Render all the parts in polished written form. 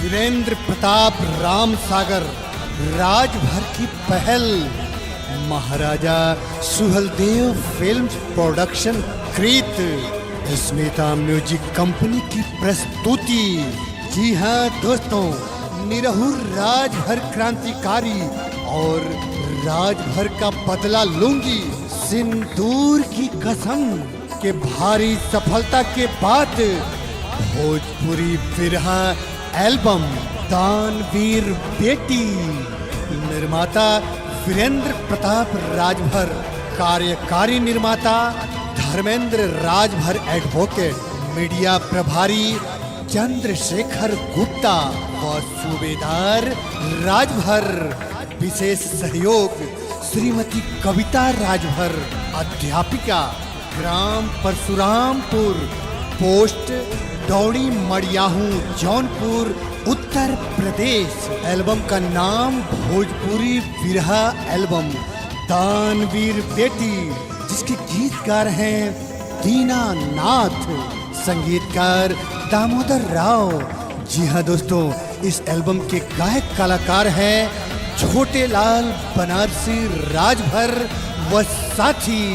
वीरेंद्र प्रताप राम सागर राजभर की पहल महाराजा सुहेलदेव फिल्म्स प्रोडक्शन कृत स्मिता म्यूजिक कंपनी की प्रस्तुति। जी हाँ दोस्तों, निरहुर राजभर क्रांतिकारी और राजभर का बदला लूंगी सिंदूर की कसम के भारी सफलता के बाद भोजपुरी बिरहा एल्बम दानवीर बेटी, निर्माता वीरेंद्र प्रताप राजभर, कार्यकारी निर्माता धर्मेंद्र राजभर एडवोकेट, मीडिया प्रभारी चंद्रशेखर गुप्ता व सूबेदार राजभर, विशेष सहयोग श्रीमती कविता राजभर, अध्यापिका, ग्राम परशुरामपुर, पोस्ट दौड़ी मड़ियाहू, जौनपुर, उत्तर प्रदेश। एल्बम का नाम भोजपुरी बिरहा एल्बम दानवीर बेटी, जिसके गीतकार हैं दीनानाथ, संगीतकार दामोदर राव। जी हाँ दोस्तों, इस एल्बम के गायक कलाकार हैं छोटे लाल बनारसी राजभर व साथी।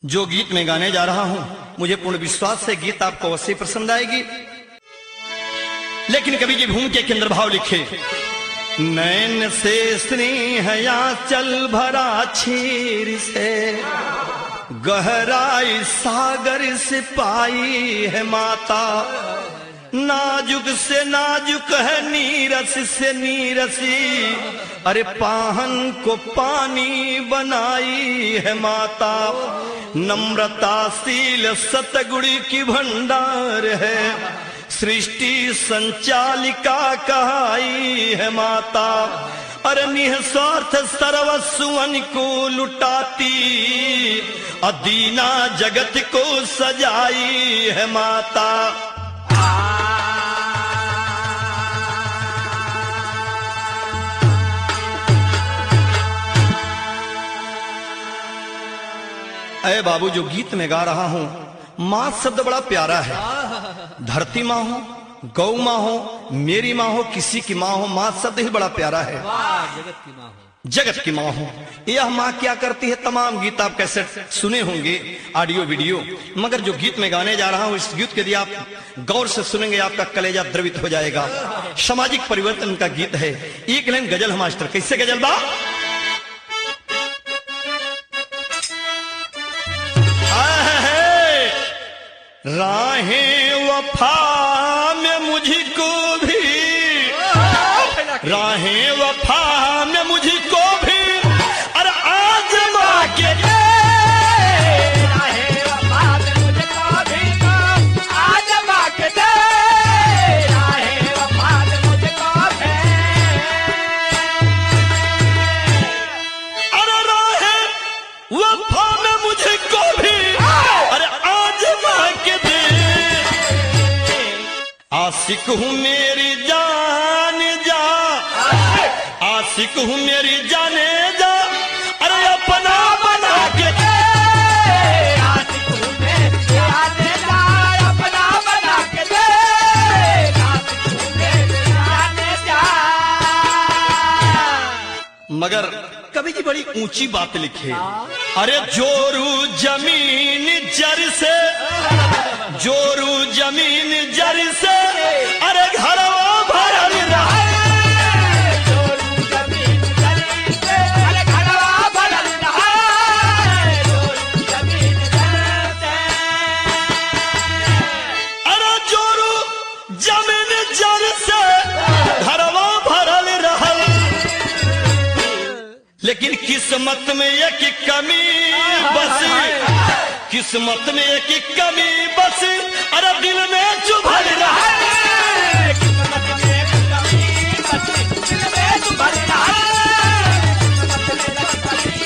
जो गीत मैं गाने जा रहा हूं, मुझे पूर्ण विश्वास है गीत आपको अवश्य पसंद आएगी। लेकिन कवि जी भूमि के केंद्र भाव लिखे, नैन से स्नेह या चल भरा छीर से, गहराई सागर से पाई है माता, नाजुक से नाजुक है नीरस से नीरसी, अरे पाहन को पानी बनाई है माता, नम्रताशील सतगुणी की भंडार है, सृष्टि संचालिका कहाई है माता, अरे निस्वार्थ सर्वस्वन को लुटाती, अदीना जगत को सजाई है माता। अरे बाबू, जो गीत में गा रहा हूं, माँ शब्द बड़ा प्यारा है। धरती माँ हो, गौ माँ हो, मेरी माँ हो, किसी की माँ हो, माँ शब्द ही बड़ा प्यारा है। जगत की माँ हो, जगत की माँ हो। यह माँ क्या करती है, तमाम गीत आप कैसे सुने होंगे, ऑडियो वीडियो, मगर जो गीत में गाने जा रहा हूं, इस गीत के यदि आप गौर से सुनेंगे आपका कलेजा द्रवित हो जाएगा। सामाजिक परिवर्तन का गीत है। एक लाइन गजल है मास्टर, कैसे गजल बा? राहें वफा में मुझको भी, राहें वफा में मुझको भी, अरे आजमा के दे, राहें वफा में मुझको भी आजमा के दे, राहें वफा में मुझको भी, अरे राहें वफा में मुझको भी, अरे आजमा के दे, आशिक हूँ मेरी जान जा, आशिक हूँ मेरी जाने जा, अरे अपना बना के दे, आशिक हूँ मेरी जाने जा, अपना बना के दे, आशिक हूँ मेरी जाने जा। मगर कवि जी बड़ी ऊंची बात लिखे, अरे जोरू जमीन जर से, जोरू जमीन जर से, अरे घरवा भरल रहा, जोरू जमीन जरी से, अरे घरवा भरल रहा, जोरू जमीन जरी से, अरे जोरू जमीन जर से घरवा भरल रहल, लेकिन किस्मत में एक कमी बसी, किस्मत में एक ही कमी बस अरे दिल में चुभल रहा किस्मत में एक कमी बस दिल में चुभल रहा किस्मत में एक कमी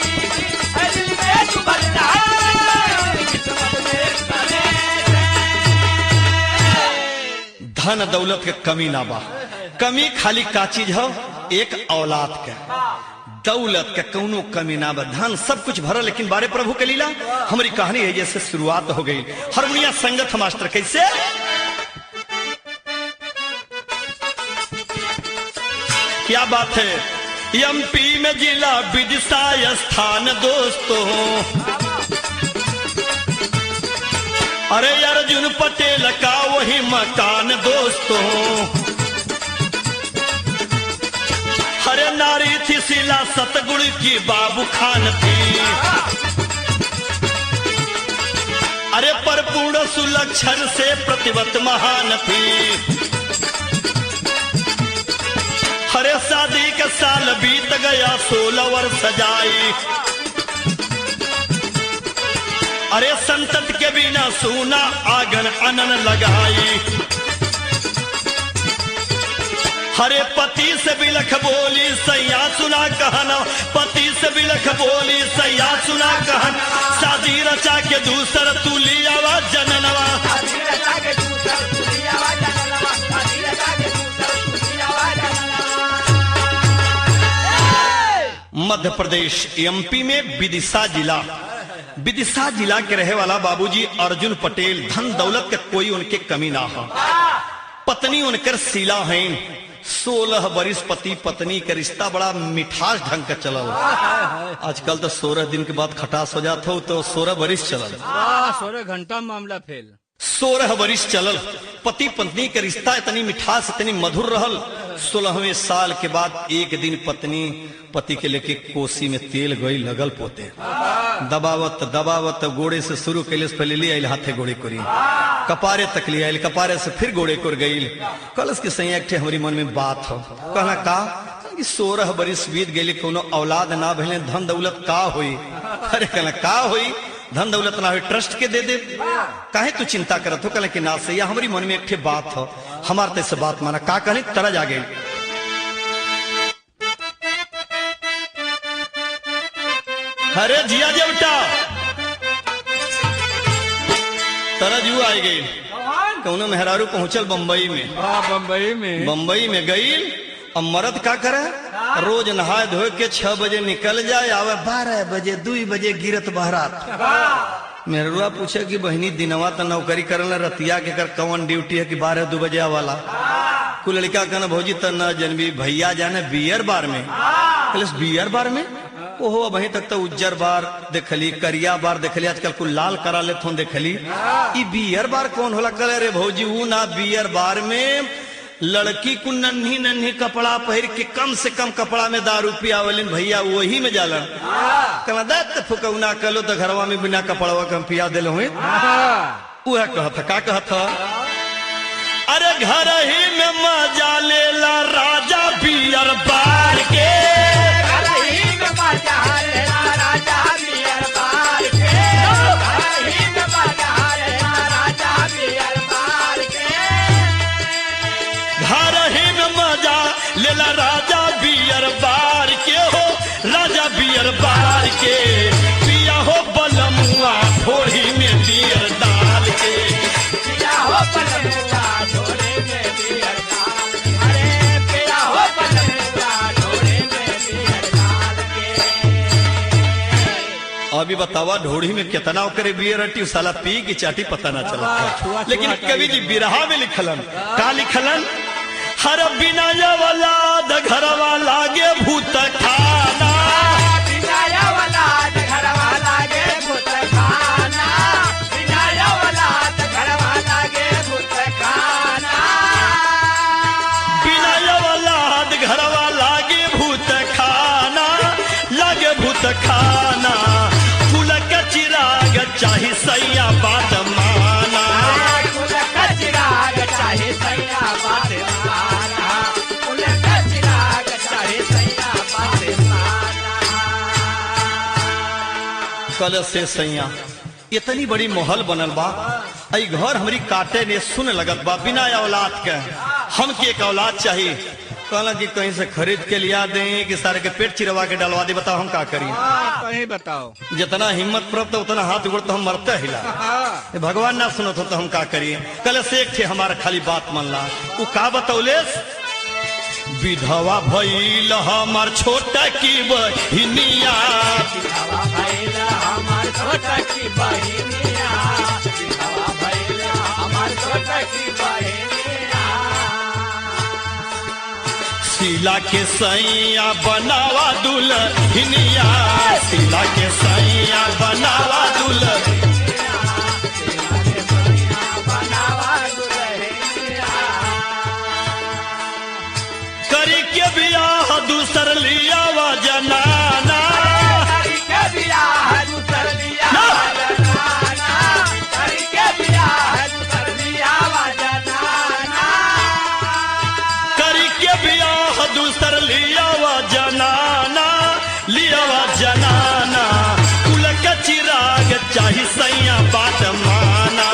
है दिल में चुभल रहा किस्मत में एक कमी धन दौलत के कमी ना बा कमी खाली का चीज हो एक औलाद के दौलत के कौनो कमी ना बा धन सब कुछ भरा लेकिन बारे प्रभु के लीला हमारी कहानी है जैसे शुरुआत हो गई हारमोनिया संगत मास्टर कैसे क्या बात है एमपी में जिला विदिशा स्थान दोस्तों अरे अर्जुन पटेल का वही मकान दोस्तों अरे नारी थी शिला सतगुण की बाबू खान थी अरे पर पूर्ण सुलक्षण से प्रतिवत महान थी अरे शादी का साल बीत गया 16 वर्ष जाई अरे संतत के बिना सूना आंगन अनन लगाई हरे पति से बिलख बोली सैया सुना कहना पति से बिलख बोली सैया सुना कहन शादी रचा के दूसर तू लियावा जननवा मध्य प्रदेश एमपी में विदिशा जिला के रहे वाला बाबूजी अर्जुन पटेल धन दौलत के कोई उनके कमी ना हो पत्नी उनकर शीला है 16 बरिस पति पत्नी का रिश्ता बड़ा मिठास ढंग का चलल आजकल तो 16 दिन के बाद खटास हो जाता हो तो 16 बरिस चलल 16 घंटा मामला फेल 16 बरिस चलल पति पत्नी का रिश्ता इतनी मिठास इतनी मधुर रहल 16वें साल के बाद एक दिन पत्नी पति के लेके कोसी में तेल गई लगल पोते दबावत गोड़े से शुरू कैले पहले ले आयल हाथे गोड़े कोरी कपारे तक ले आयल कपारे से फिर गोड़े कोर गई कलश के संग एक हमारी मन में बात हो कहना का 16 बरिस बीत गए कोनो औलाद ना भले धन दौलत का होई अरे कहना का होई धन दौलत ना हो ट्रस्ट के दे काहे तू चिंता करत हो कहले कि ना से या हमारी मन में एक बात हो हमार ते से बात माना का कहले तरज आ गई अरे जिया जे बेटा तरज यू आई गई कौनो मेहरारू पहुंचल बम्बई में गई अब मर्द का करे रोज नहाए धोए के 6 बजे निकल जाए आवे 12 बजे 2 बजे गिरत बहरात मेहरुआ पूछे कि बहनी दिनवा तो नौकरी करल रतिया के कर कौन ड्यूटी है कि 12-2 बजे वाला कुल लड़का कहना भौजी तो न जनबी भैया जाने बियर बार में बियर बार में ओहो वहीं तक तो उज्जर बार देखली करिया बार देखली आजकल कुल लाल करा ले थोन देखली ई बियर बार कौन होला करे रे भौजी ऊ ना बियर बार में लड़की को नन्ही कपड़ा पहर के कम से कम कपड़ा में दारू पियावलिन भैया वही में जालन कहना दत फुकौना कलो तो घरवा में बिना कपड़वा कम पिया दिल हुए वह कहत का कहत अरे घर ही में मजा लेला राजा बियर बार के लेला राजा बियर बार के हो राजा बियर बार के पिया हो बलमुआ थोड़ी में बियर डाल के पिया हो बलमुआ थोड़ी में बियर डाल अरे पिया हो बलमुआ थोड़ी में बियर डाल के अभी बतावा ढोड़ी में कितना करे बियर अटी साला पी की चाटी पता ना चला लेकिन कवि जी बिरहा में लिखलन का लिखलन हर बिना औलाद घरवा लागे भूत खाना बिना औलाद घरवा लागे भूत खाना बिना औलाद घरवा लागे भूत खाना बिना औलाद घरवा लागे भूत खाना फूल का चिराग चाहे सैया बात माना फूल का चिराग चाहे सैया बात कल से सैया इतनी बड़ी मोहल बनल बा, आई घर हमारी काटे ने सुन लगत बा, बिना औलाद के हमके एक औलाद चाहिए। कहला कि कहीं से खरीद के लिया दें कि सारे के पेट चिरवा के डलवा दे, बताओ हम का करी। कहीं बताओ। जितना हिम्मत प्राप्त उतना हाथ उगड़ तो हम मरते हिला। भगवान ना सुनत हो तो हम का करिए। कल से एक थे हमारा खाली बात मनला, वो का बतौले, विधवा भइल हमार छोटा की बहिनिया, विधवा भइल हमार छोटा की बहिनिया, विधवा भइल हमार छोटा की बहिनिया। शीला के सैया बनावा दुल्हनिया, शीला के सैया बनावा दुल्हनिया, बनावा दुल्हनिया। करी के बियाह दूसर लिया वा जनाना, करी के बियाह दूसर लिया वा जनाना, करी के बियाह दूसर लिया वा जनाना। करी के बियाह दूसर लिया वा जनाना, लिया वा जनाना, कुल के चिराग चाही सैया बात माना।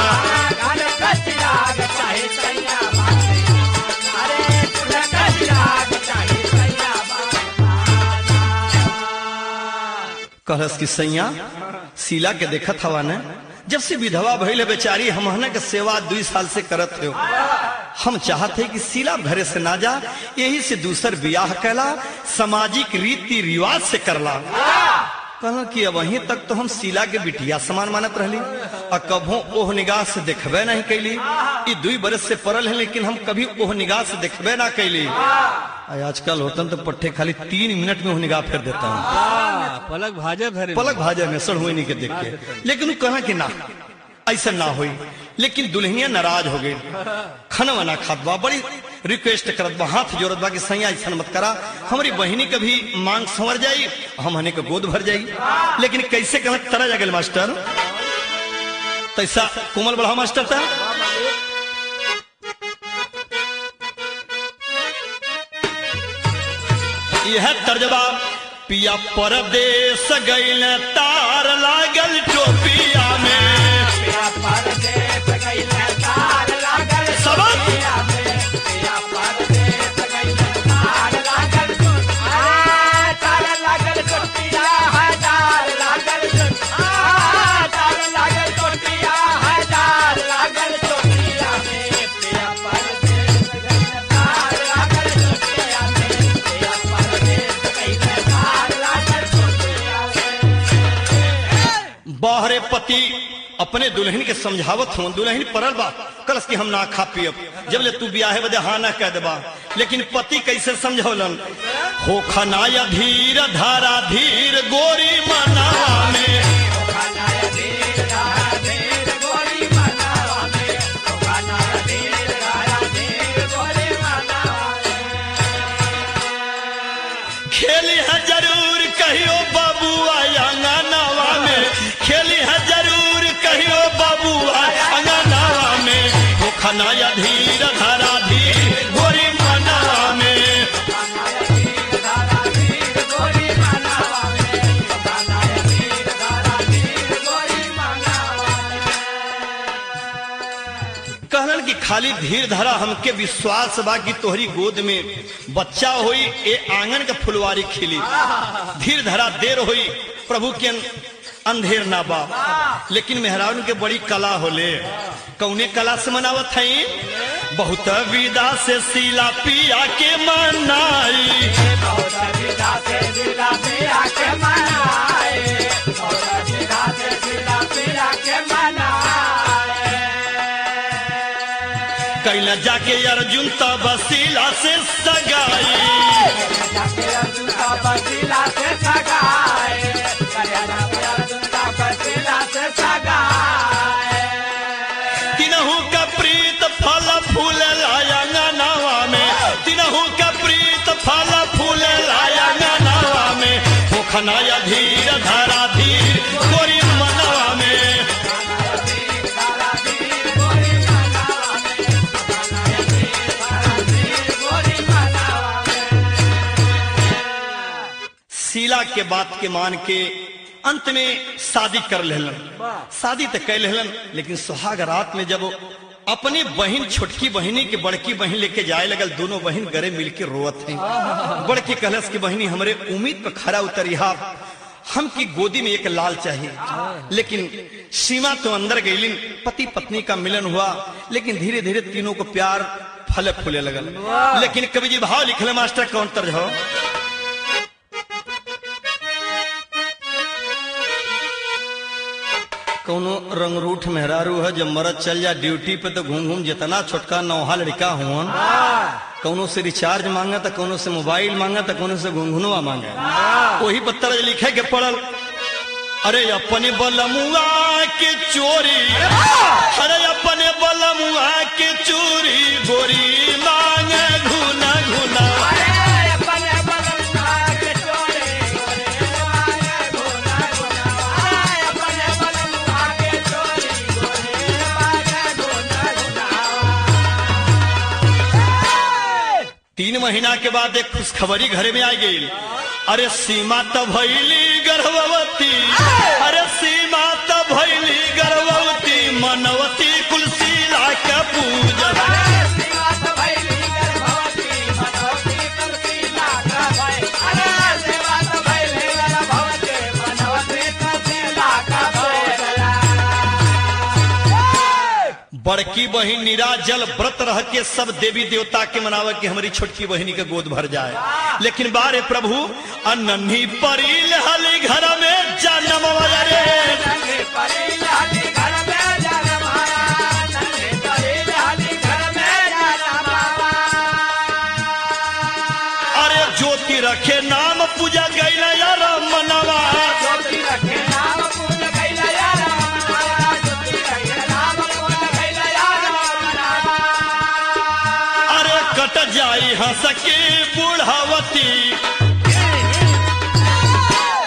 गान का चिराग चाहे सैया बात, अरे कुल का चिराग चाहे सैया बात। कहस की सैया शीला के देखत हवा ने, जब से विधवा भइल है बेचारी, हमहने के सेवा 2 साल से करत हो। हम चाहते हैं कि शीला घरे से ना जा, यही से दूसर बियाह कैला, सामाजिक रीति रिवाज से करला। कहला कि अब वहीं तक तो हम शीला के बिटिया समान मानत रहली, और कभो ओह निगाह से देखबे नहीं कैली। ये 2 बरस से पड़ल है, लेकिन हम कभी ओह निगाह से देखबे ना कैली। आजकल होतन तो पट्टे खाली 3 मिनट में ओह निगाह फेर देता हूँ, पलक भाजे भरे पलक भाजे में सड़ हुई नहीं के देख के। लेकिन वो कहा कि ना ऐसा ना हुई, लेकिन दुल्हनिया नाराज हो गई, खाना वाना खात बा, बड़ी रिक्वेस्ट करत बा, हाथ जोड़त बा कि सैया ऐसा मत करा, हमारी बहिनी का भी मांग संवर जाई, हम हने के गोद भर जाई। लेकिन कैसे कहा तरा जा गए मास्टर, तैसा कोमल बढ़ा मास्टर था। यह तर्जबा, पिया परदेस गइल तार लागल टोपिया में, पिया परदेस गइल तार लागल सबक। टोपिया में, पिया परदेस गइल तार लागल टोपिया, तार लागल टोपिया है, तार लागल टोपिया, तार लागल टोपिया है, तार लागल टोपिया में, पिया परदेस गइल तार लागल टोपिया में, पिया परदेस गइल तार लागल टोपिया में। बाहरे पति अपने दुल्हन के समझावत हूँ, दुल्हन परल बा, कलस की हम ना खा पियब, जब ले तू ब्याहे बदे हाँ ना कह देबा। लेकिन पति कैसे समझौलन, हो खनाया धीर धारा धीर गोरी मनावा में, खाना धीर धारा धीर गोरी मनावा में, खाना धीर धारा धीर गोरी मनावा में। खेली है जरूर कहियो बाबुआ अंगनावा में, खेली है जरूर कहियो बाबुआ अंगनावा में, हो खनाया धीर धारा धीर गोरी मनावा में। खाना धीर धारा धीर गोरी मनावा में, खाना धीर धारा धीर गोरी मनावा में। कहलन कि खाली धीर धरा, हमके विश्वास बा कि तोहरी गोद में बच्चा होई, ए आंगन के फुलवारी खिली, धीर धरा देर होई, प्रभु के अंधेर ना बा। लेकिन मेहरान के बड़ी कला होले, कौने कला से मनावत है, बहुत विदा से शीला पिया के मनाई, बहुत विधा से दिला पिया के मनाए, बहुत विधा से दिला पिया के मनाए। कैला जाके अर्जुन तब शीला से सगाई, जाके अर्जुन का बसीला से सगाए, जाके अर्जुन का बसीला से सगाए। तिनहु का प्रीत फल फूल लाया नवा में, तिनहु का प्रीत फल फूल लाया नवा में, हो खनाया धीर धारा धीर गोरी मनवा में। शीला के बात के मान के अंत में शादी कर लेलन। शादी तो कर लेलन, लेकिन सुहाग रात में जब अपनी बहन छोटकी बहनी के बड़की बहन लेके जाए लगल, दोनों बहन गरे मिलके रोवत हैं। बड़की कहलस की बहनी हमरे उम्मीद पर खरा उतरिहा, हम की गोदी में एक लाल चाहिए। लेकिन सीमा तो अंदर गईलिन, पति पत्नी का मिलन हुआ, लेकिन धीरे धीरे तीनों को प्यार फले फूले लगल। लेकिन कवि जी भाव लिखले मास्टर कौन तर्ज हो, कौनो रंगरूठ मेहरारू है, जब मरद चल जा ड्यूटी पे तो घूम घूम जितना छोटका नौहा लड़का हुआ, कौनो से रिचार्ज मांगा तो कौनो से मोबाइल मांगा तो कौनो से घुंघुनुआ मांगा। वही पत्तर लिखे के पड़ल, अरे अपने बलमुआ के चोरी, अरे अपने बलमुआ के चोरी गोरी मांगे घुना घुना। तीन महीना के बाद एक खुशखबरी घर में आ गई, अरे सीमा तो भैली गर्भवती, अरे सीमा तो भैली गर्भवती, मनवती कुलशीला के पूजा। बड़की बहन निराजल व्रत रह के सब देवी देवता के मनावे कि हमारी छोटकी बहनी के गोद भर जाए। लेकिन बारे प्रभु अन्नी परील हली घर में जन्म रे, अरे ज्योति रखे नाम पूजा गई यार मनवा, जाई हंस के बुढ़ावती,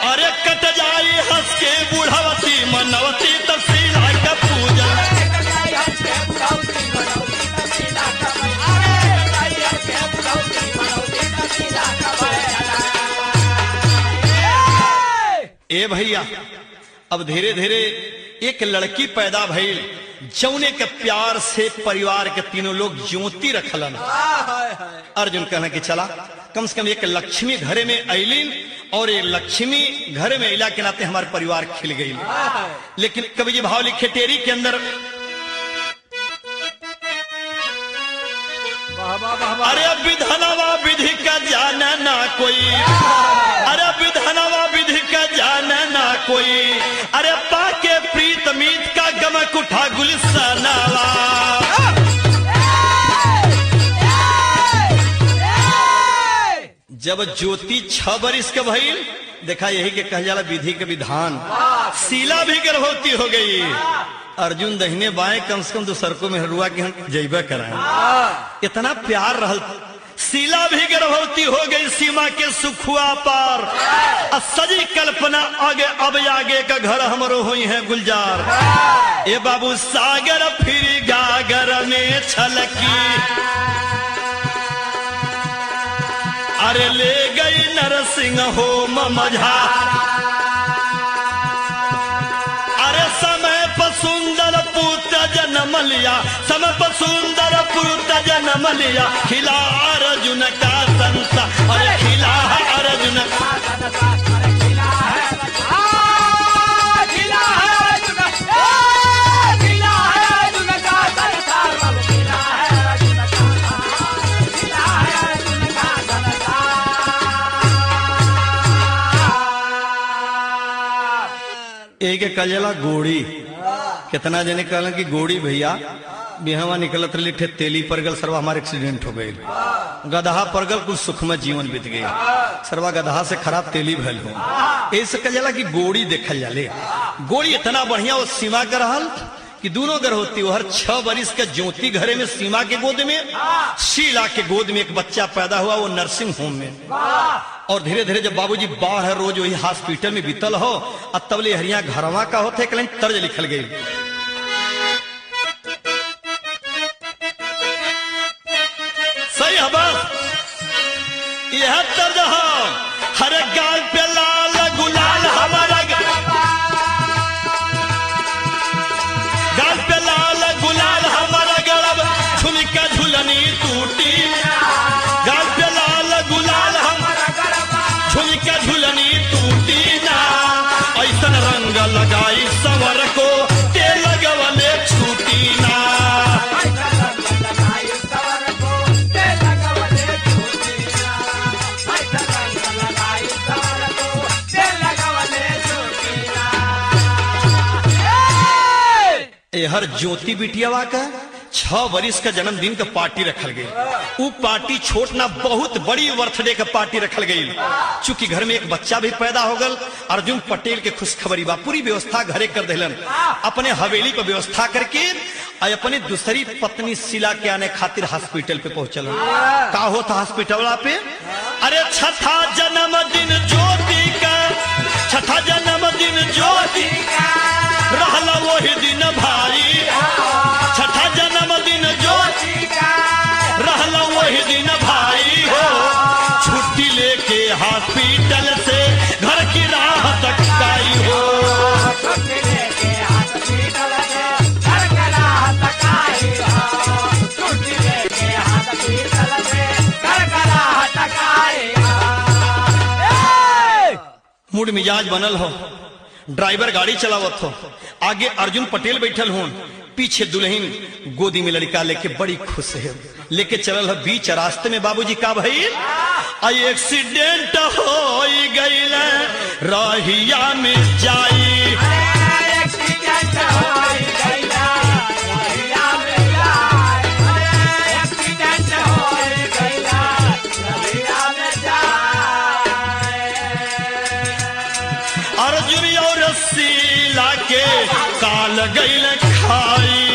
अरे कट जाई हंस के बुढ़ावती, मनवती तसीला का पूजा। ए भैया अब धीरे धीरे एक लड़की पैदा भइल, जौने के प्यार से परिवार के तीनों लोग ज्योति रखलन। अर्जुन कहना कि चला कम से कम एक लक्ष्मी घरे में अलिन, और एक लक्ष्मी घरे में अला के नाते हमारे परिवार खिल गई। लेकिन कवि जी भाव लिखे टेरी के अंदर, अरे विधनवा विधि का जाना ना कोई, अरे विधनवा विधि का जाना ना कोई, अरे पाके प्रीत मीत का गमक उठा गुलशनावा। जब ज्योति 6 बरिस के भइल, देखा यही के कह जाला विधि के विधान, शीला भी गर्भवती हो गई। अर्जुन दहिने बाएं कम से कम दूसर को मेहरुआ के हम जैबा कराए, इतना प्यार रहल। शीला भी गर्भवती हो गई, सीमा के सुखुआ पार, सजी कल्पना आगे अब आगे का घर हमरो हुई है गुलजार। ए बाबू सागर फिर गागर में छलकी, अरे ले गई नरसिंह हो मझा, अरे समय पर सुंदर पुत्र जन्म लिया, समय पर सुंदर पुत्र जन्म लिया, खिला अर्जुन का संसा, अरे खिला अर्जुन का एक कजला गोड़ी। कितना जने कहलन कि गोड़ी भैया बिहवा निकलत रही ठे तेली परगल, सरवा हमारे एक्सीडेंट हो गई, गदहा परगल कुछ सुखमय जीवन बीत गई, सरवा गदहा से खराब तेली भैल हो। ऐसे कजला कि गोड़ी देखल जाले, गोड़ी इतना बढ़िया वो सीमा का रहल कि दोनों गर्भवती हर 6 बरिस के ज्योति घरे में, सीमा के गोद में, शीला के गोद में एक बच्चा पैदा हुआ, वो नर्सिंग होम में। और धीरे धीरे जब बाबूजी बाढ़ है रोज वही हॉस्पिटल में बीतल हो, अब तबले हरिया घरवा का होते कल तर्ज लिखल गई, सही है बस यह तर्ज हो, हर गाल पे लाल गुलाल हमारा हर ज्योति बिटियावा का 6 वर्ष का जन्मदिन का पार्टी रखल गई। वो पार्टी छोट ना बहुत बड़ी बर्थडे का पार्टी रखल गई। चूंकि घर में एक बच्चा भी पैदा हो गल, अर्जुन पटेल के खुशखबरी बा पूरी व्यवस्था घरे कर दिलन। अपने हवेली पर व्यवस्था करके अपनी दूसरी पत्नी शीला के आने खातिर हॉस्पिटल पे पहुंचल। का होता हॉस्पिटल पे? अरे छठा जन्मदिन ज्योति का, छठा जन्मदिन ज्योति का, रहला वही दिन भाई। छठा जन्मदिन ज्योति का, रहला वही दिन भाई हो। छुट्टी लेके हॉस्पिटल से घर की राह तक आई हो। छुट्टी लेके हॉस्पिटल से घर की राह तक आई हो। छुट्टी लेके हॉस्पिटल से घर की राह तक आई हो। मूड मिजाज बनल हो, ड्राइवर गाड़ी चलावत हो, आगे अर्जुन पटेल बैठल हो, पीछे दुल्हन गोदी में लड़का लेके बड़ी खुश है। लेके चलल है बीच रास्ते में बाबूजी का भई आई एक्सीडेंट हो गई रहिया में जाई। एक्सीडेंट हो गई रहिया में जाई। एक्सीडेंट हो गई रहिया में जाई। अर्जुन और शीला के काल गई खाई।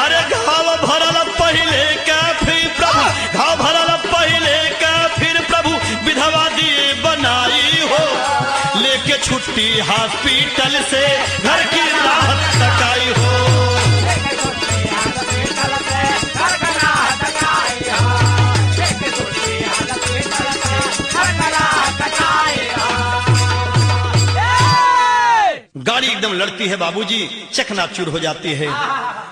अरे घाव भरल पहले का फिर प्रभु, घाव भरल पहले का फिर प्रभु विधवा दिए बनाई हो। लेके छुट्टी हॉस्पिटल से घर की राह तक आई हो। गाड़ी एकदम लड़ती है बाबूजी, चकनाचूर हो जाती है।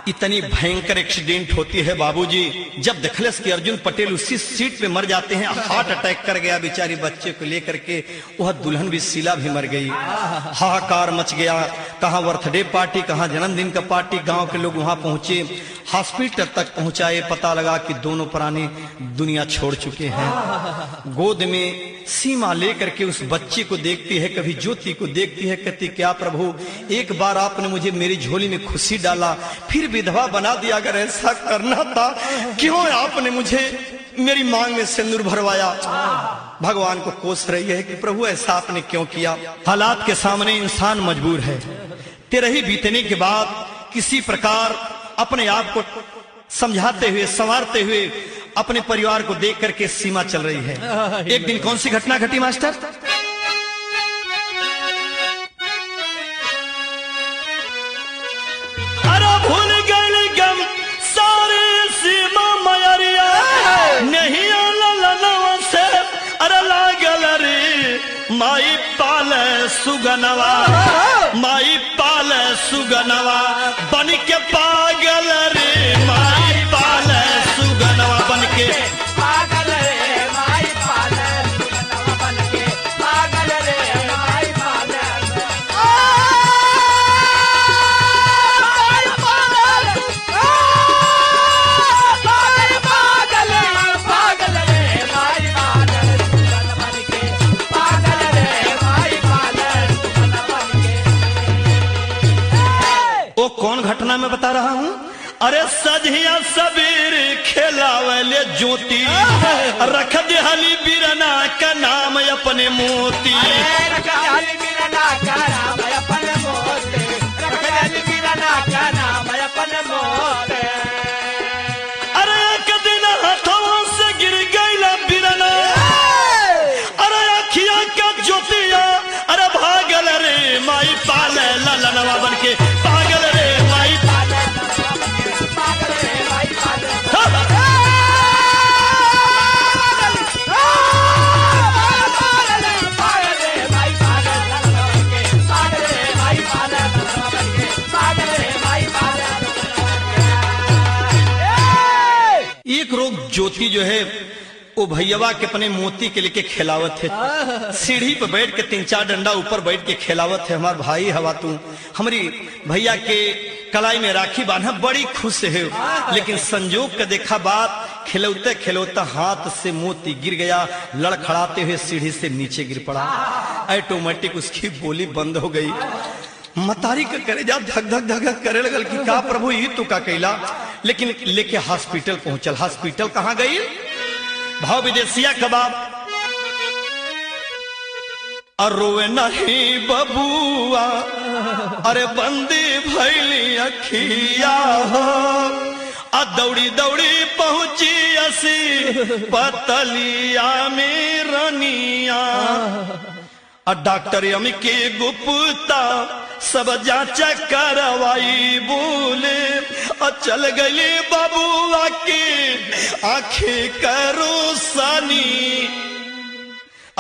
इतनी भयंकर एक्सीडेंट होती है बाबूजी, जब देखलस कि अर्जुन पटेल उसी सीट पे मर जाते हैं। हार्ट अटैक कर गया बेचारी बच्चे को लेकर के। वह दुल्हन भी शीला भी मर गई। हाहाकार मच गया। कहाँ बर्थडे पार्टी, कहाँ जन्मदिन का पार्टी। गांव के लोग वहां पहुंचे, हॉस्पिटल तक पहुंचाए। पता लगा कि दोनों प्राणी दुनिया छोड़ चुके हैं। गोद में सीमा लेकर के उस बच्चे को देखती है, कभी ज्योति को देखती है, कहती क्या प्रभु एक बार आपने मुझे मेरी झोली में खुशी डाला, फिर विधवा बना दिया। अगर ऐसा करना था क्यों आपने मुझे मेरी मांग में सिंदूर भरवाया। भगवान को कोस रही है कि प्रभु ऐसा आपने क्यों किया। हालात के सामने इंसान मजबूर है। तेरे ही बीतने के बाद किसी प्रकार अपने आप को समझाते हुए संवारते हुए अपने परिवार को देख करके सीमा चल रही है। एक दिन कौन सी घटना घटी मास्टर? अरे भूल गई गम सारी सीमा मयरिया नहीं ललनवा से। अरे लागल रे माई पाले सुगनवा, माई पाले सुगनवा बन के पागल रे। माई पाले सुगनवा बन के पागल रे माई पाले सुगनवा बन के पागल रे माई पाले। पागल पागल रे माई पाले सुगनवा बन के पागल रे माई पाले सुगनवा बन के। वो कौन घटना मैं बता रहा हूँ? अरे सजिया सबेर खेलावले ज्योति, रख दिहली बिरना का नाम अपने मोती। रख दिहली बिरना का नाम अपने मोती। रख दिहली बिरना का नाम अपने मोती। अरे एक दिन हाथों से गिर गई बिरना, अरे अखिया का ज्योतिया। अरे भागल रे माई पाले ललनवा बन के पागल रे माई पाले। पागल रे माई पाले। एक रोग ज्योति जो है वो भैयावा के अपने मोती के लेके खिलावत थे। सीढ़ी पे बैठ के 3-4 डंडा ऊपर बैठ के खिलावत थे। हमार भाई हवा तू हमारी भैया के कलाई में राखी बांधा बड़ी खुश है, लेकिन संजोग का देखा बात खिलौते खिलौता हाथ से मोती गिर गया, लड़खड़ाते हुए सीढ़ी से नीचे गिर पड़ा। ऑटोमेटिक उसकी बोली बंद हो गई। मतारी का करे जा धक धक धक धक करे लगल कि का प्रभु ये तो का कैला, लेकिन लेके हॉस्पिटल पहुंचल। हॉस्पिटल कहाँ गई? भाव विदेशिया कबाब। रोए नहीं बबुआ अरे बंदी भैली अखिया, दौड़ी दौड़ी पहुंची असी पतलिया में रनिया। डॉक्टर यमी के गुप्ता सब जांच करवाई बोले, चल गई बबुआ की आंखें करो सनी।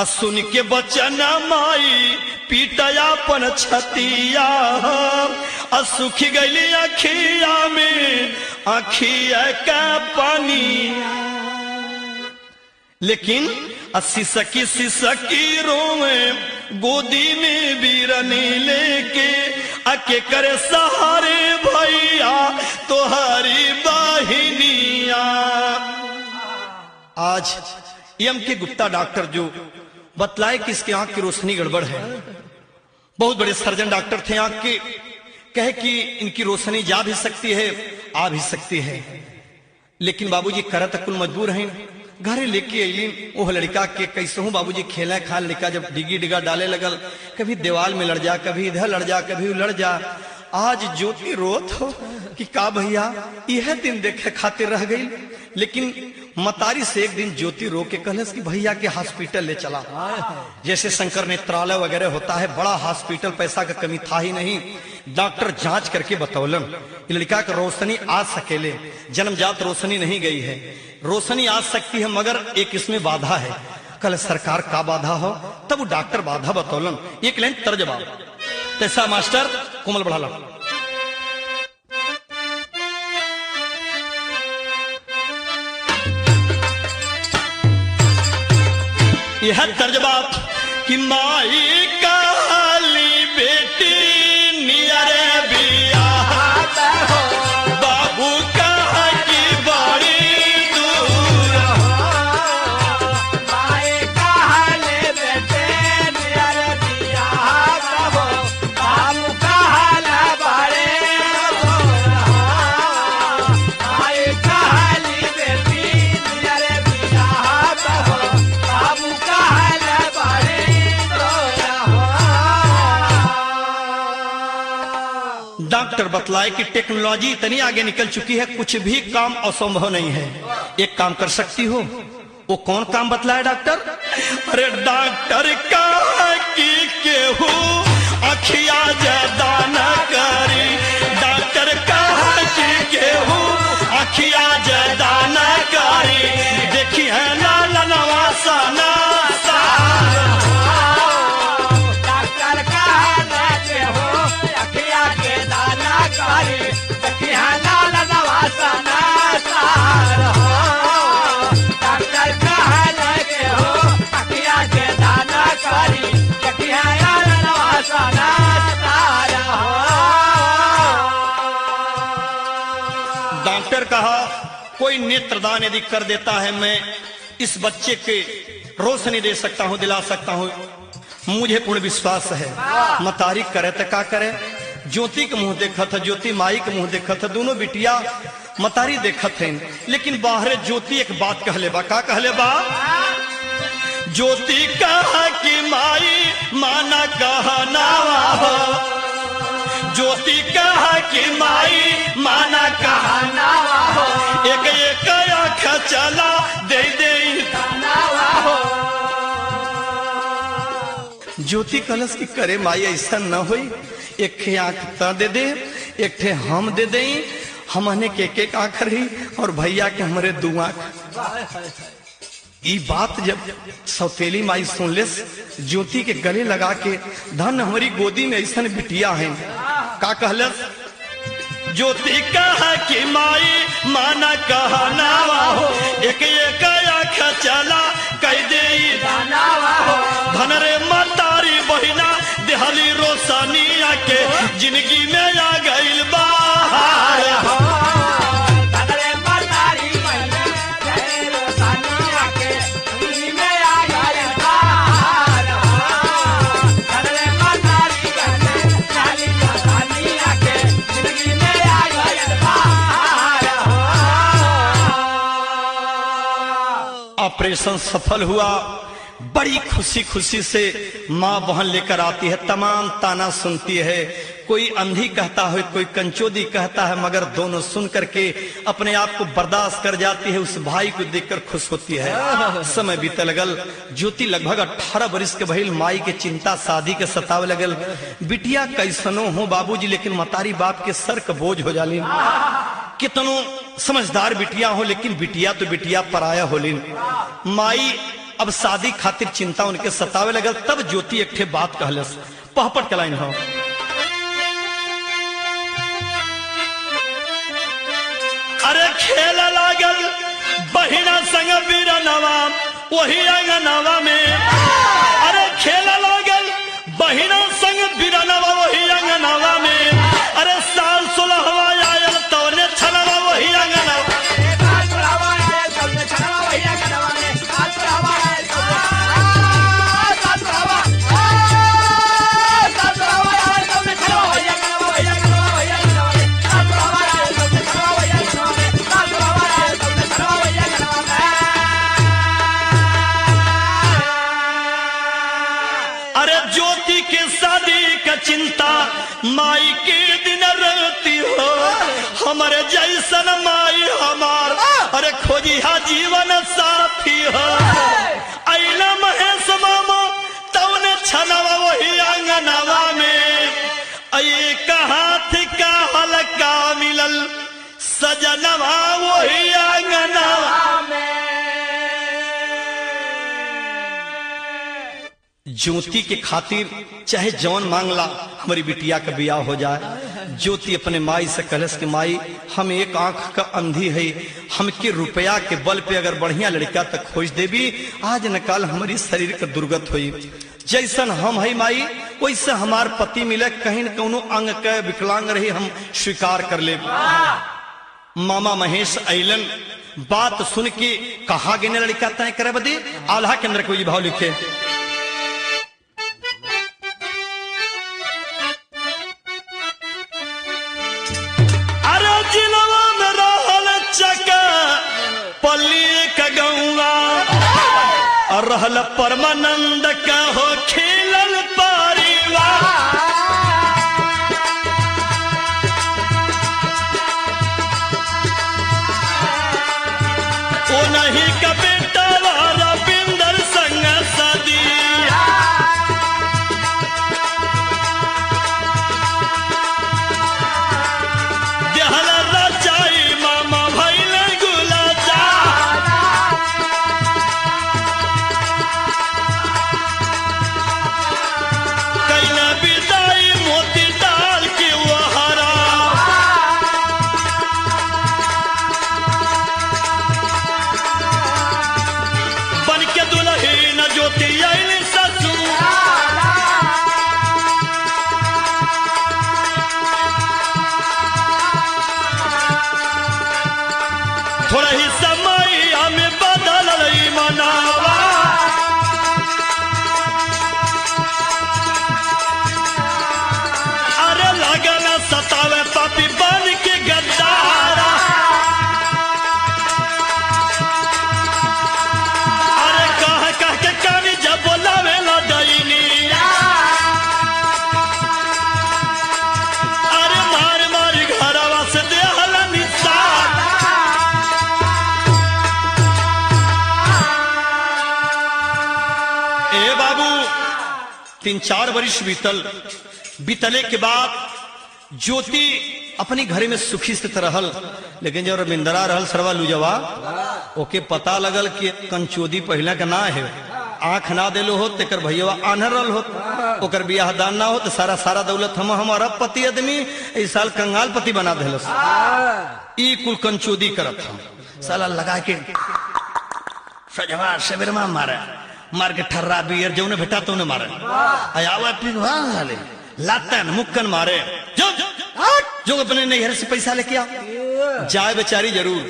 सुन के बचना माई पीटयापन छतिया, सुखी गई अखिया में आखिया का पानी। लेकिन सिसकी रोवे गोदी में बीरनी लेके अके करे सहारे भैया तोहारी बाहिनिया। आज एम के गुप्ता डॉक्टर जो बतलाए कि इसके आंख की रोशनी गड़बड़ है, बहुत बड़े सर्जन डॉक्टर थे आंख के, कहे कि इनकी रोशनी जा भी सकती है आ भी सकती है। लेकिन बाबूजी करत कुल मजबूर हैं, घरे लेके अलिन। वो लड़का के कैसे हूँ बाबूजी खेला खा, लड़का जब डिगी डिगा डाले लगल, कभी दीवार में लड़ जा, कभी इधर लड़ जा, कभी लड़ जा। आज ज्योति रोत हो कि का भैया यह दिन देखे खातिर रह गई। लेकिन मतारी से एक दिन ज्योति रो के कहलस कि भैया के हॉस्पिटल ले चला। जैसे शंकर नेत्रालय वगैरह होता है, बड़ा हॉस्पिटल, पैसा का कमी था ही नहीं। डॉक्टर जांच करके बतौलन लड़का का रोशनी आ सकेले, जन्मजात रोशनी नहीं गई है, रोशनी आ सकती है मगर एक इसमें बाधा है। कल सरकार का बाधा हो, तब वो डॉक्टर बाधा बतौलन। एक लाइन तर्जबा तैसा मास्टर कोमल बढ़ाला। यह तर्जबा कि माई काली बेटी नियर बिया, बाबू कहा की बड़ी दूर। माए कहले बेटे नियर बिया, बाबू कहला बड़े दूर। माए कहली बेटी नियर बिया, बाबू कहला बड़े दूर। डॉक्टर बतलाए कि टेक्नोलॉजी इतनी आगे निकल चुकी है, कुछ भी काम असंभव नहीं है। एक काम कर सकती हो, वो कौन काम बतलाया डॉक्टर? अरे डॉक्टर कहा कि केहू अखिया ज्यादा न करी, डॉक्टर कहा कि केहू अखिया ज्यादा न करी। देखी है लाल नवासा ना डॉक्टर कहले के हो अखिया के दाना करी, देखिया लाल नवासना सार हो। डॉक्टर कहले के हो अखिया के दाना करी, देखिया लाल नवासना सार हो। डॉक्टर कहा कोई नेत्रदान यदि कर देता है, मैं इस बच्चे के रोशनी दे सकता हूं, दिला सकता हूं, मुझे पूर्ण विश्वास है। मतारी करे तो का करे? ज्योति के मुंह देखत है, ज्योति माई के मुंह देखत है, दोनों बिटिया मतारी देखत है। लेकिन बाहर ज्योति एक बात कहले बा, का कहले बा? ज्योति कहा कि माई माना कहा नावा हो, ज्योति कहा कि माई माना कहा नावा हो, एक एक आँख चला दे दे। नावा हो। ज्योति कलश की करे माई ऐसा न होई, एक ठे आँख त दे दे, एक ठे हम दे दे, हमने के एक आँख रही और भैया के हमारे 2 आँख। ये बात जब सौतेली माई सुन ले, ज्योति के गले लगा के धन हमारी गोदी में ऐसा बिटिया है, का कहलस? ज्योति कहा कि माई माना कहा नावा हो, एक एक आँख चला कह दे धन रे मतारी बहिना देहली रोशनिया के जिंदगी में आ गइल बाहर धनरे मतारी बहिना देहली रोशनिया के जिंदगी में आ गइल बाहर धनरे मतारी बहिना देहली रोशनिया के जिंदगी में आ गइल बाहर। ऑपरेशन सफल हुआ। बड़ी खुशी खुशी से माँ बहन लेकर आती है, तमाम ताना सुनती है। कोई अंधी कहता है, कोई कंचोदी कहता है, मगर दोनों सुन करके अपने आप को बर्दाश्त कर जाती है। उस भाई को देखकर खुश होती है। समय बीते लगल। ज्योति लगभग 18 वर्ष के भइल। माई के चिंता शादी के सतावे लगल। बिटिया कैसनो हो बाबूजी, लेकिन मतारी बाप के सर का बोझ हो जाली। कितनो समझदार बिटिया हो, लेकिन बिटिया तो बिटिया पराया होलिन। माई अब शादी खातिर चिंता उनके सतावे लगल। तब ज्योति एक ठे बात कहलस, पहपट कलाइन हो। अरे खेल लागल बहिना संग बीरनवा वही अंगनवा में। अरे खेल लागल बहिना संग बीरनवा वही अंगनवा में। अरे साल 16वां आयल तौने छलवा वही अंगनवा। चिंता माई के दिन रहती हो, हमारे जैसन माई हमार अरे खोजी हा जीवन साथी हो। आइला महेश मामा तवने छनवा वही आंगनवा में। एक हाथ का हल्का मिलल सजनवा वही आंगनवा में। ज्योति के खातिर चाहे जौन मांगला हमारी बिटिया का ब्याह हो जाए। ज्योति अपने माई से कहलस कि माई हम एक आंख का अंधी है, हमके रुपया के बल पे अगर बढ़िया लड़का तक खोज देवी, आज न काल हमारी शरीर का दुर्गत हुई। जैसन हम है माई वैसे हमार पति मिले, कहीं न कहीं अंग के विकलांग रही हम स्वीकार कर ले। मामा महेश ऐलन बात सुन के कहा गिने लड़का तय करे बदे। आल्हा के अंदर कोई भाव लिखे, पल्ली का गौवा और रहल परमानंद का हो खेलल परिवार। ओ नहीं का बेटा रविंदर संग सदिया। देहल रचाई मामा भैल गुलाजा। थोड़ा ही समय हमें बदल रही मनावा। अरे लगना सतावे पापी बन के गद्दारा। अरे कह के कानी जब बोलावे ना डईनी। अरे मार मार घरवा से देहला निशान। ए बाबू 3-4 वर्ष बीतले के बाद ज्योति अपनी घरे में सुखी स्थित रहल। लेकिन जब रविंदरा रहल सरवा लुजवा, ओके पता लगल कि कंचोदी पहला का ना है। आंख ना देलो हो तेकर भैया आन्हर रहल हो, ओकर बियाह दान ना हो तो सारा दौलत हम हमारा पति आदमी इस साल कंगाल पति बना देलस। ई कुल कंचोदी करत हम साला लगा के सजवा सवेर में मार के ठर्रा बियर जो भेटा तो मारे आवा पिघवा हाले लातन मुक्कन मारे जो अपने नैहर से पैसा लेके आ जाए बेचारी जरूर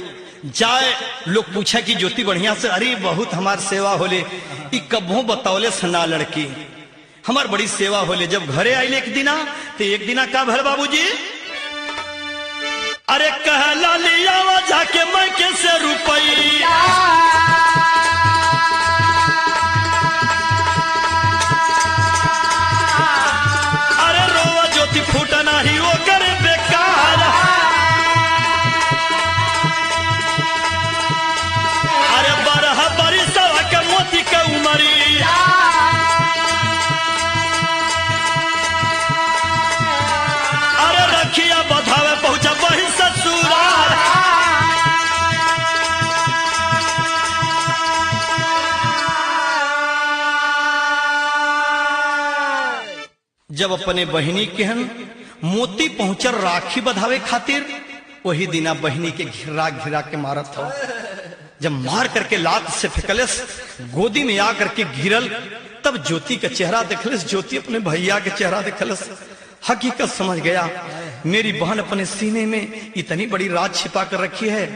जाए। लोग पूछा कि ज्योति बढ़िया से, अरे बहुत हमार सेवा होले, कबो बतौले सना लड़की हमार बड़ी सेवा होले। जब घरे आइले एक दिना तो एक दिना का भर बाबूजी, अरे कहला लिया जाके मैं कैसे रुपया फूटना ही वो करे बेकार। अरे बरह बरी सवा के मोती के उमरी अरे रखिया बधावे पहुंचा वही ससुराल। जब अपने बहिनी के हन मोती पहुंचर राखी बधावे खातिर, वही दिना बहिनी के घिरा घिरा के मारत हो। जब मार करके लात से फेंकलस, गोदी में आ करके गिरल, तब ज्योति का चेहरा देखलस। ज्योति अपने भैया के चेहरा देखलस, हकीकत समझ गया। मेरी बहन अपने सीने में इतनी बड़ी राज छिपा कर रखी है।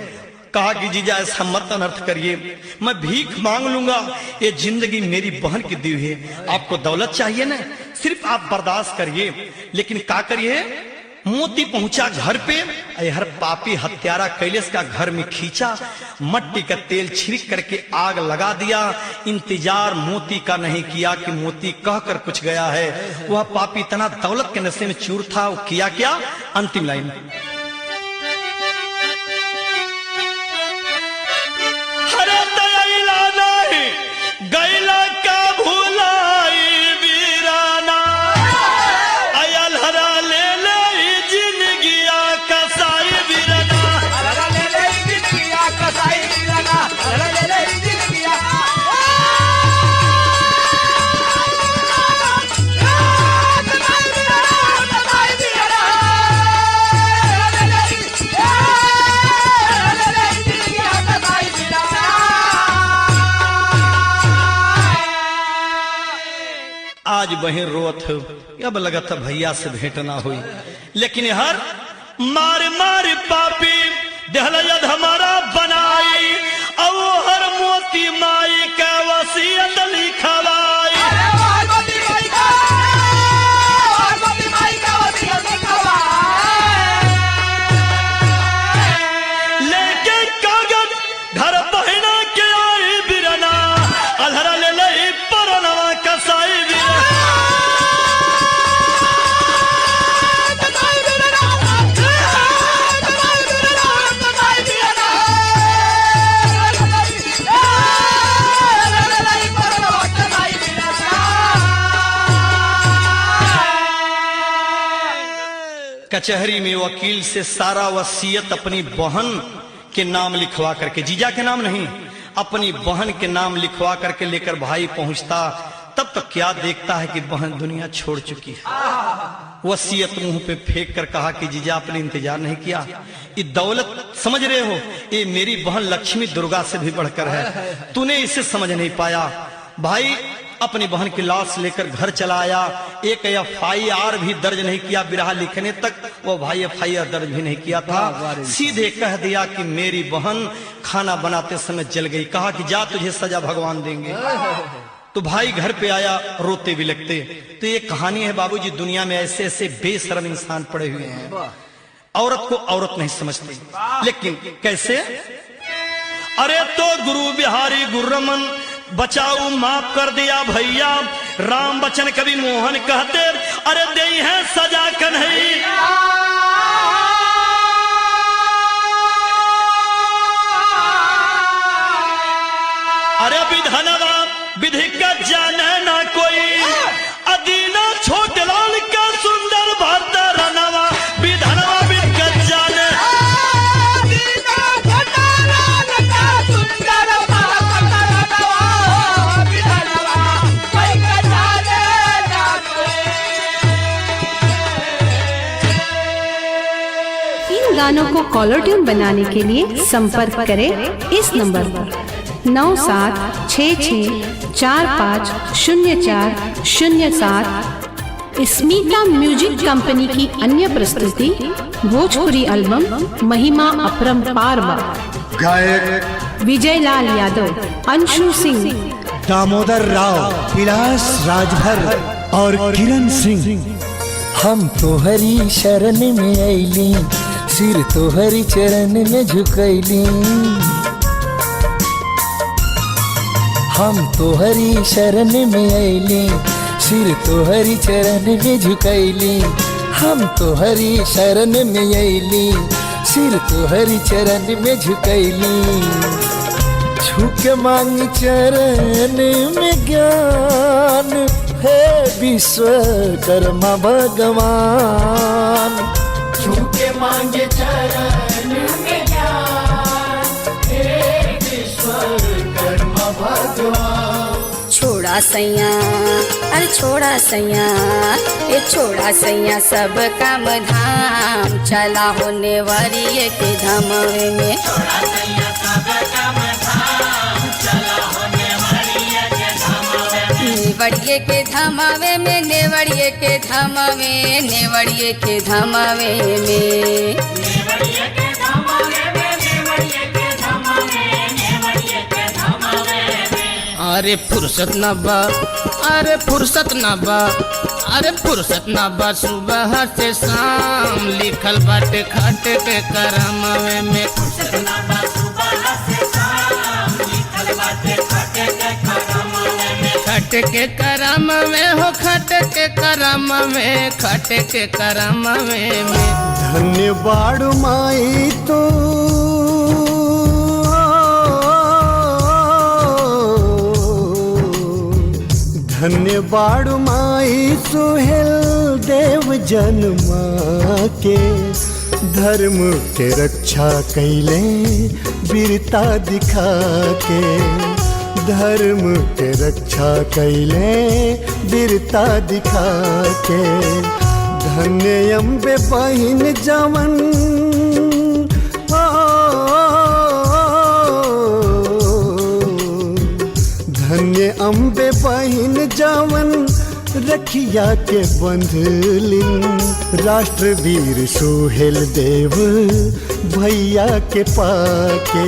कहा कि जीजा ऐसा मत अनर्थ करिए, मैं भीख मांग लूंगा, ये जिंदगी मेरी बहन की दी हुई है। आपको दौलत चाहिए ना, सिर्फ आप बर्दाश्त करिए। लेकिन क्या करिए, मोती पहुंचा घर पे, हर पापी हत्यारा कैलेश का घर में खींचा, मट्टी का तेल छिड़क करके आग लगा दिया। इंतजार मोती का नहीं किया कि मोती कहकर कुछ गया है। वह पापी इतना दौलत के नशे में चूर था, वो किया क्या, अंतिम लाइन, गैला का भूलाई वीराना अयल हरा ले ले जिंदगिया कसाई वीराना। हरा ले ले जिंदगिया कसाई वीराना, हरा ले ले जिंदगिया आज बहन रोत हो, अब लगा था भैया से भेंट ना हुई। लेकिन हर मार मार पापी देहल यद हमारा बनाई, अब हर मोती माई का वसीयत लिखवाई। लेके कागज घर बहना के आई बिरना, अधरा ले ले परनवा कसाई। कचहरी में वकील से सारा वसीयत अपनी बहन के नाम लिखवा करके, जीजा के नाम नहीं, अपनी बहन के नाम लिखवा करके लेकर भाई पहुंचता। तब तक क्या देखता है कि बहन दुनिया छोड़ चुकी है। वसीयत मुंह पे फेंक कर कहा कि जीजा आपने इंतजार नहीं किया, ये दौलत समझ रहे हो, ये मेरी बहन लक्ष्मी दुर्गा से भी बढ़कर है, तूने इसे समझ नहीं पाया। भाई अपनी बहन की लाश लेकर घर चला आया। एक FIR भी दर्ज नहीं किया, बिरहा लिखने तक वो भाई FIR दर्ज भी नहीं किया था। सीधे कह दिया कि मेरी बहन खाना बनाते समय जल गई। कहा कि जा तुझे सजा भगवान देंगे। तो भाई घर पे आया रोते भी लगते। तो ये कहानी है बाबूजी, दुनिया में ऐसे ऐसे बेशरम इंसान पड़े हुए हैं, औरत को औरत नहीं समझते। लेकिन कैसे, अरे तो गुरु बिहारी गुर्रमन बचाऊ माफ कर दिया भैया, राम बचन कवि मोहन कहते, अरे दे है सजा कन्हैया। अरे विधनवा विधि का जाने ना कोई, अदीना छोट लाल का सुंदर भद्र नवा, विधनवा विधि का जाने गानों को कॉलर ट्यून बनाने के लिए संपर्क करें इस नंबर पर। 9766450407। स्मिता म्यूजिक कंपनी की अन्य प्रस्तुति भोजपुरी एल्बम महिमा अपरंपार। गायक विजयलाल यादव, अंशु सिंह, दामोदर राव, विलास राजभर और किरण सिंह। हम तोहरी शरण में अइली, सिर तोहरी चरण में झुकैली। हम तोहरी शरण में अइली, सिर तोहरी चरण में झुकैली। हम तोहरी शरण में अइली, सिर तोहरी चरण में झुकैली। झुक मांग चरण में ज्ञान, हे विश्वकर्मा भगवान। झुक मांग चरण में ज्ञान, हे विश्वकर्मा भगवान। छोड़ा सैया, अरे छोड़ा सैया, ये छोड़ा सैया सब काम धाम, चला होने वारिये के धामवे में। छोड़ा सैया सब काम धाम, चला होने वारिये के धामवे में। नेवड़िये के धामवे में, नेवड़िये के धामवे, नेवड़िये के धामवे में। नेवड़िये के धामवे में, नेवड़िये के धामवे, नेवड़िये के धामवे में। अरे फुर्सत न बा, अरे फुर्सत न बा, अरे फुर्सत न बा सुबह से शाम, लिखल बाटे खट के करमवे में। फुर्सत न बा सुबह से शाम, लिखल बाटे खट के करमवे में। खट के करमवे हो, खट के करमवे, खट के करमवे में। धन्य बाड़ माई तो धन्य बाड़ माई सुहेल देव जन्मा के। धर्म के रक्षा कैले वीरता दिखा के। धर्म के रक्षा कैले वीरता दिखा के। धन्य अम्बे बहिन जवन, धन्य अम्बे बहिन जवन रखिया के बंधलिन। राष्ट्रवीर सुहेल देव भैया के पाके।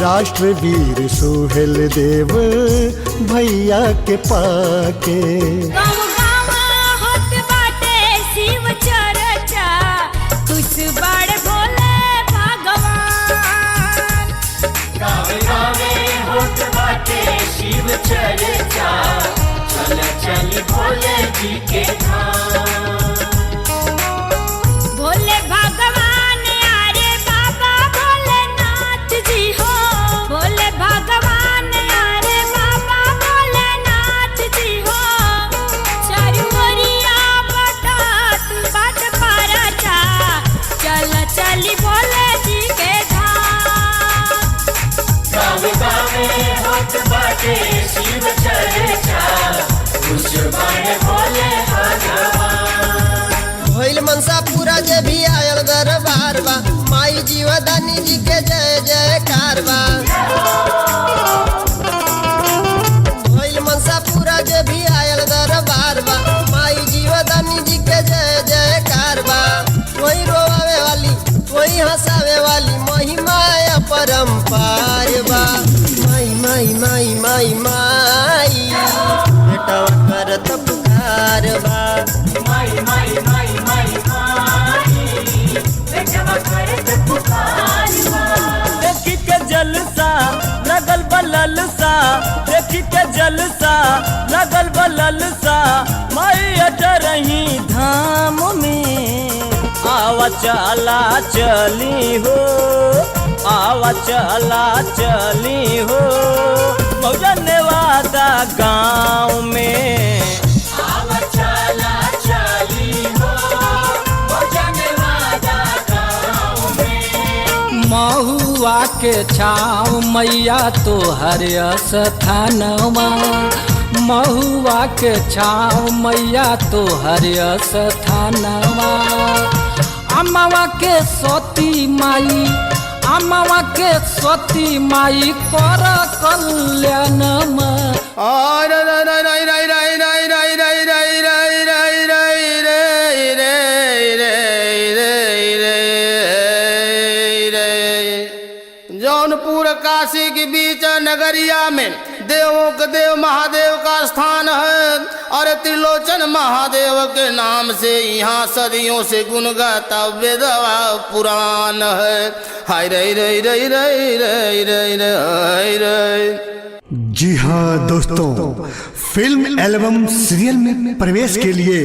राष्ट्रवीर सुहेल देव भैया के पाके। गाँव गाँव होत बाटे शिव चर्चा, कुछ बड़ भोले भगवान। गाँव गाँव होत बाटे शिव चर्चा, चल चल भोले जी के धाम। भोले भगवान अरे बाबा भोलेनाथ जी हो। भोले भगवान अरे बाबा भोलेनाथ जी हो। चरुवरिया बटात बाट परचा, चल चली भोले जी के धाम। गाँव गाँव होत बाटे शिव चर्चा, कुछ बड़ भोले भगवान। भइल मनसा पूरा जे भी आयल दरबार बा, माई जीवदानी जी के जय जयकार बा। भइल मनसा पूरा जे भी आयल दरबार बा, माई जीवदानी जी के जय जयकार बा। वही रोवावे वाली, वही हंसावे वाली, महिमा अपरंपार बा। माई माई माई माई माई, बेटवा करत पुकार बा। माई माई माई माई माई, बेटवा करत पुकार बा। देखी के जलसा लगल बललसा, देखी के जलसा लगल बललसा, माई अटरही धाम में। आवा चला चली हो, आवा चला चली हो, मौजन वादा गाँव में। आवा चला चली हो, मौजन वादा गाँव में। महुआ के छाव मैया तोहर स्थानवा। महुआ के छाव मैया तोहर स्थानवा। अमवा के सोती माई, गमवा के सती माई कर कल्याण जौनपुर काशी के बीच नगरिया में देवों के देव महादेव का स्थान है और त्रिलोचन महादेव के नाम से यहाँ सदियों से गुण गाता वेदवा पुराण है। हाय रे रे रे रे रे रे रे रे। जी हाँ दोस्तों, फिल्म एल्बम सीरियल में प्रवेश के लिए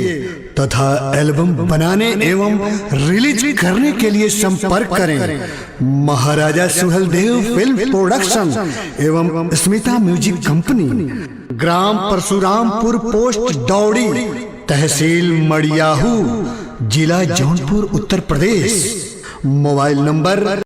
तथा एल्बम बनाने एवं रिलीज करने के लिए संपर्क करें महाराजा सुहेलदेव फिल्म प्रोडक्शन एवं स्मिता म्यूजिक कंपनी, ग्राम परशुरामपुर, पोस्ट दौड़ी, तहसील मड़ियाहू, जिला जौनपुर, उत्तर प्रदेश। Mobile number